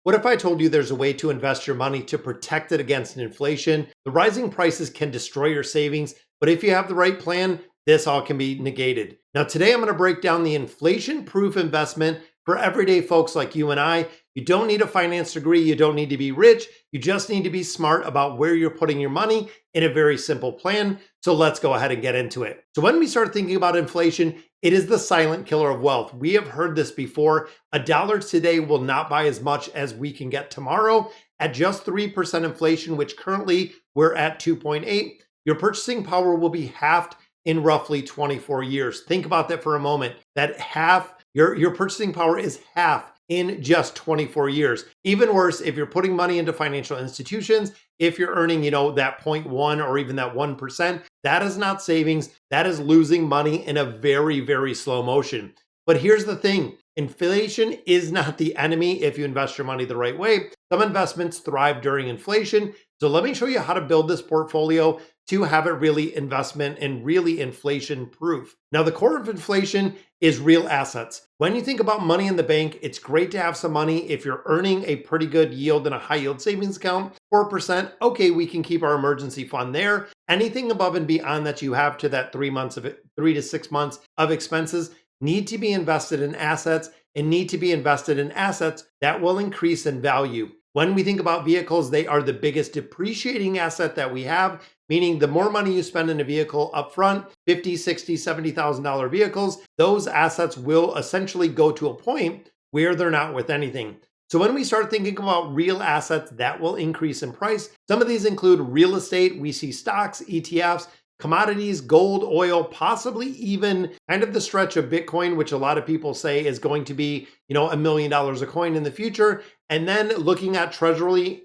What if I told you there's a way to invest your money to protect it against inflation? The rising prices can destroy your savings, but if you have the right plan, this all can be negated. Now, today I'm going to break down the inflation proof investment for everyday folks like you and I. You don't need a finance degree, you don't need to be rich, you just need to be smart about where you're putting your money in a very simple plan. So let's go ahead and get into it. So when we start thinking about inflation, it is the silent killer of wealth. We have heard this before. $1 today will not buy as much as we can get tomorrow. At just 3% inflation, which currently we're at 2.8, your purchasing power will be halved in roughly 24 years. Think about that for a moment. That half, your purchasing power is half in just 24 years. Even worse, if you're putting money into financial institutions, if you're earning, that 0.1 or even that 1%, that is not savings. That is losing money in a very, very slow motion. But here's the thing. Inflation is not the enemy if you invest your money the right way. Some investments thrive during inflation. So let me show you how to build this portfolio to have it really investment and really inflation proof. Now, the core of inflation is real assets. When you think about money in the bank, it's great to have some money. If you're earning a pretty good yield in a high yield savings account, 4%, okay, we can keep our emergency fund there. Anything above and beyond that you have to that 3 to 6 months of expenses need to be invested in assets and need to be invested in assets that will increase in value. When we think about vehicles, they are the biggest depreciating asset that we have, meaning the more money you spend in a vehicle up front, $50,000, $60,000, $70,000 vehicles, those assets will essentially go to a point where they're not worth anything. So when we start thinking about real assets that will increase in price, some of these include real estate. We see stocks, ETFs, commodities, gold, oil, possibly even kind of the stretch of Bitcoin, which a lot of people say is going to be, $1 million a coin in the future. And then looking at treasury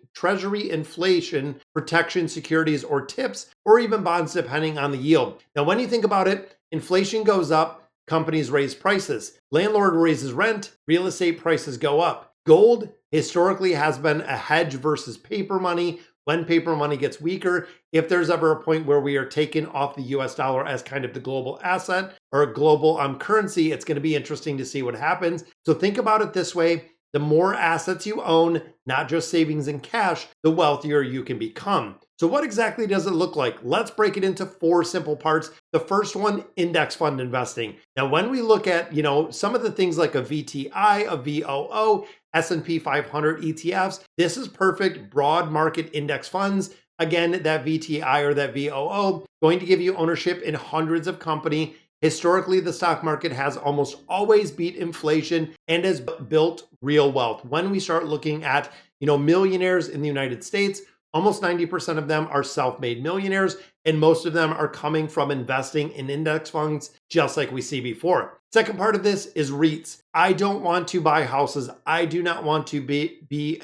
inflation protection securities or TIPS, or even bonds, depending on the yield. Now, when you think about it, inflation goes up, companies raise prices. Landlord raises rent, real estate prices go up. Gold historically has been a hedge versus paper money. When paper money gets weaker, if there's ever a point where we are taken off the US dollar as kind of the global asset or a global currency, it's going to be interesting to see what happens. So think about it this way. The more assets you own, not just savings and cash, the wealthier you can become. So what exactly does it look like? Let's break it into 4 simple parts. The first one, index fund investing. Now, when we look at, some of the things like a VTI, a VOO, S&P 500 ETFs, this is perfect broad market index funds. Again, that VTI or that VOO going to give you ownership in hundreds of companies. Historically, the stock market has almost always beat inflation and has built real wealth. When we start looking at, millionaires in the United States, almost 90% of them are self-made millionaires, and most of them are coming from investing in index funds, just like we see before. Second part of this is REITs. I don't want to buy houses. I do not want to be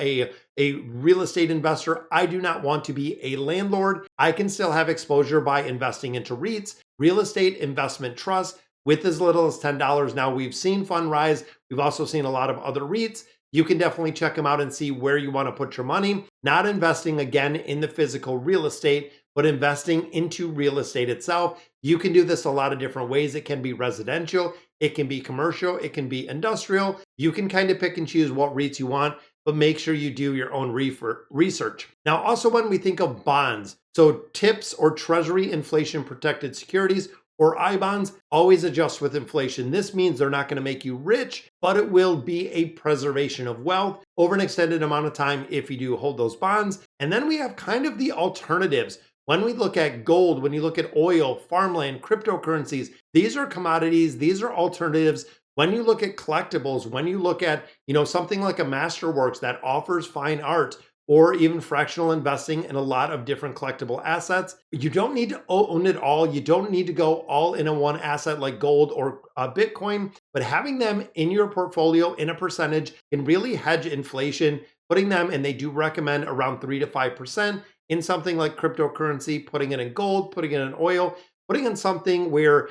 a real estate investor. I do not want to be a landlord. I can still have exposure by investing into REITs, real estate investment trusts, with as little as $10. Now, we've seen fund rise. We've also seen a lot of other REITs. You can definitely check them out and see where you want to put your money. Not investing again in the physical real estate, but investing into real estate itself. You can do this a lot of different ways. It can be residential, it can be commercial, it can be industrial. You can kind of pick and choose what REITs you want, but make sure you do your own research. Now, also when we think of bonds, so TIPS or Treasury Inflation Protected Securities, or I bonds, always adjust with inflation. This means they're not going to make you rich, but it will be a preservation of wealth over an extended amount of time if you do hold those bonds. And then we have kind of the alternatives. When we look at gold, when you look at oil, farmland, cryptocurrencies, these are commodities, these are alternatives. When you look at collectibles, when you look at, something like a Masterworks that offers fine art, or even fractional investing in a lot of different collectible assets. You don't need to own it all. You don't need to go all in a one asset like gold or Bitcoin, but having them in your portfolio in a percentage can really hedge inflation, putting them, and they do recommend around 3 to 5% in something like cryptocurrency, putting it in gold, putting it in oil, putting in something where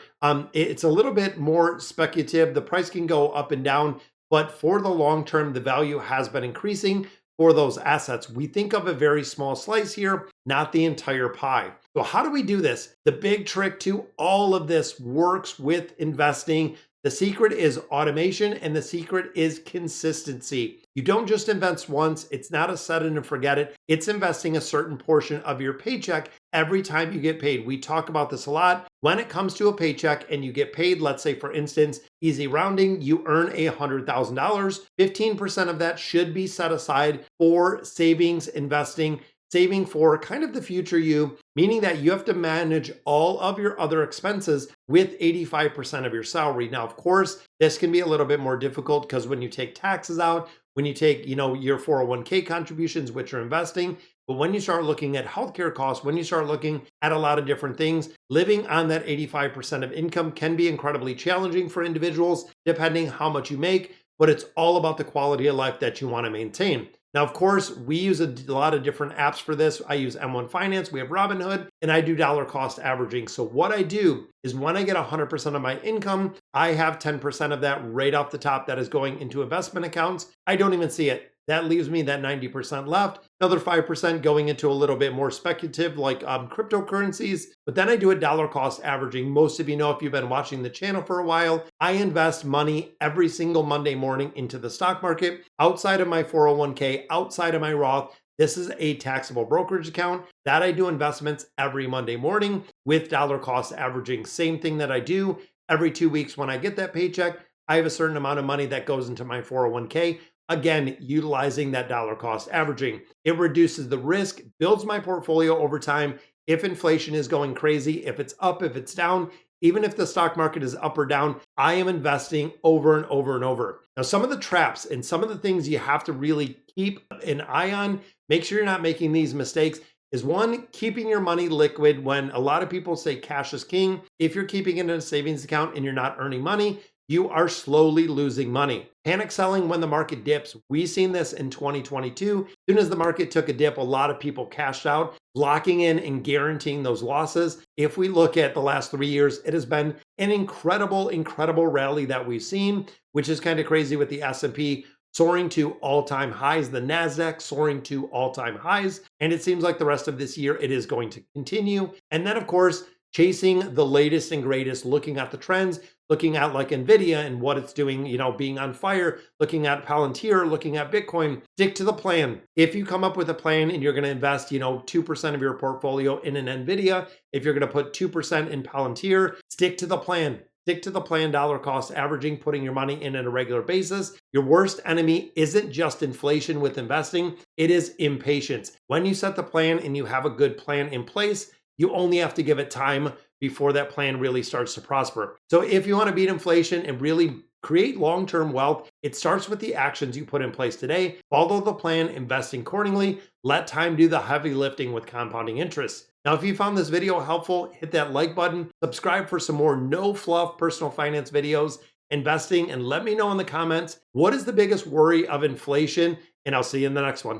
it's a little bit more speculative. The price can go up and down, but for the long term, the value has been increasing for those assets. We think of a very small slice here, not the entire pie. So how do we do this? The big trick to all of this works with investing The secret is automation and the secret is consistency. You don't just invest once. It's not a set it and forget it. It's investing a certain portion of your paycheck every time you get paid. We talk about this a lot. When it comes to a paycheck and you get paid, let's say for instance, easy rounding, you earn $100,000, 15% of that should be set aside for savings, investing, saving for kind of the future you, meaning that you have to manage all of your other expenses with 85% of your salary. Now, of course, this can be a little bit more difficult because when you take taxes out, when you take, your 401k contributions, which are investing, but when you start looking at healthcare costs, when you start looking at a lot of different things, living on that 85% of income can be incredibly challenging for individuals, depending how much you make, but it's all about the quality of life that you want to maintain. Now, of course, we use a lot of different apps for this. I use M1 Finance, we have Robinhood, and I do dollar cost averaging. So what I do is when I get 100% of my income, I have 10% of that right off the top that is going into investment accounts. I don't even see it. That leaves me that 90% left, another 5% going into a little bit more speculative like cryptocurrencies. But then I do a dollar cost averaging. Most of you know, if you've been watching the channel for a while, I invest money every single Monday morning into the stock market outside of my 401k, outside of my Roth. This is a taxable brokerage account that I do investments every Monday morning with dollar cost averaging. Same thing that I do every 2 weeks when I get that paycheck. I have a certain amount of money that goes into my 401k. Again, utilizing that dollar cost averaging. It reduces the risk, builds my portfolio over time. If inflation is going crazy, if it's up, if it's down, even if the stock market is up or down, I am investing over and over and over. Now, some of the traps and some of the things you have to really keep an eye on, make sure you're not making these mistakes, is one, keeping your money liquid. When a lot of people say cash is king, if you're keeping it in a savings account and you're not earning money, you are slowly losing money. Panic selling when the market dips. We've seen this in 2022. As soon as the market took a dip, a lot of people cashed out, locking in and guaranteeing those losses. If we look at the last 3 years, it has been an incredible rally that we've seen, which is kind of crazy with the S&P soaring to all-time highs, the NASDAQ soaring to all-time highs. And it seems like the rest of this year, it is going to continue. And then, of course, chasing the latest and greatest, looking at the trends, looking at like Nvidia and what it's doing, being on fire, looking at Palantir, looking at Bitcoin. Stick to the plan. If you come up with a plan and you're going to invest, 2% of your portfolio in an Nvidia, if you're going to put 2% in Palantir, stick to the plan. Stick to the plan, dollar cost averaging, putting your money in on a regular basis. Your worst enemy isn't just inflation with investing, it is impatience. When you set the plan and you have a good plan in place, you only have to give it time before that plan really starts to prosper. So if you want to beat inflation and really create long-term wealth, it starts with the actions you put in place today. Follow the plan, invest accordingly, let time do the heavy lifting with compounding interest. Now, if you found this video helpful, hit that like button, subscribe for some more no fluff personal finance videos, investing, and let me know in the comments, what is the biggest worry of inflation? And I'll see you in the next one.